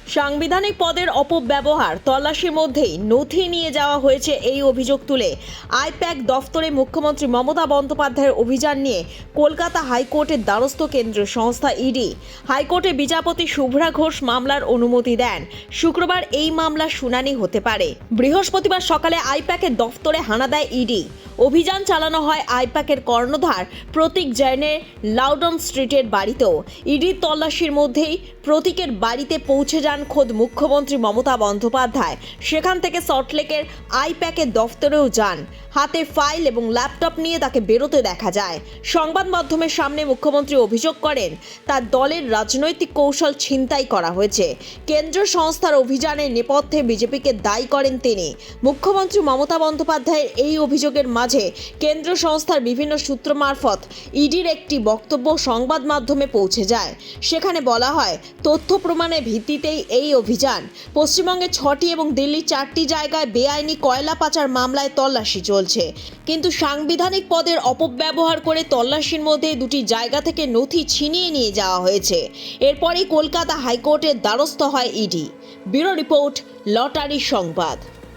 সাংবিধানিক পদের অপব্যবহার, তল্লাশির মধ্যেই নথি নিয়ে যাওয়া হয়েছে এই অভিযোগ তুলে আইপ্যাক দফতরে মুখ্যমন্ত্রী মমতা বন্দ্যোপাধ্যায়ের অভিযান নিয়ে কলকাতা হাইকোর্টের দ্বারস্থ কেন্দ্রীয় সংস্থা ইডি। হাইকোর্টে বিচারপতি শুভ্রা ঘোষ মামলার অনুমতি দেন। শুক্রবার এই মামলার শুনানি হতে পারে। বৃহস্পতিবার সকালে আইপ্যাকের দফতরে হানা দেয় ইডি। অভিযান চালানো হয় আইপ্যাকের কর্ণধার প্রতীক জৈনের লাউডন স্ট্রিটের বাড়িতেও। ইডির তল্লাশির মধ্যেই প্রতীকের বাড়িতে পৌঁছে যান খোদ মুখ্যমন্ত্রী মমতা বন্দ্যোপাধ্যায়। সেখান থেকে সল্টলেকের আইপ্যাকের দফতরেও যান। হাতে ফাইল এবং ল্যাপটপ নিয়ে তাকে বেরোতে দেখা যায়। সংবাদ মাধ্যমের সামনে মুখ্যমন্ত্রী অভিযোগ করেন তার দলের রাজনৈতিক কৌশল ছিনতাই করা হয়েছে। কেন্দ্রীয় সংস্থার অভিযানের নেপথ্যে বিজেপিকে দায়ী করেন তিনি। মুখ্যমন্ত্রী মমতা বন্দ্যোপাধ্যায়ের এই অভিযোগের মাঝে কেন্দ্রীয় সংস্থার বিভিন্ন সূত্র মারফত ইডির একটি বক্তব্য সংবাদ মাধ্যমে পৌঁছে যায়। সেখানে বলা হয়, তথ্য প্রমাণের ভিত্তিতেই এই অভিযান। পশ্চিমবঙ্গে 6টি এবং দিল্লির 4টি জায়গায় বেআইনি কয়লা পাচার মামলায় তল্লাশি চলছে, কিন্তু সাংবিধানিক পদের অপব্যবহার করে তল্লাশির মধ্যে 2টি জায়গা থেকে নথি ছিনিয়ে নিয়ে যাওয়া হয়েছে। এরপরই কলকাতা হাইকোর্টের দ্বারস্থ হয় ইডি। ব্যুরো রিপোর্ট, লটারি সংবাদ।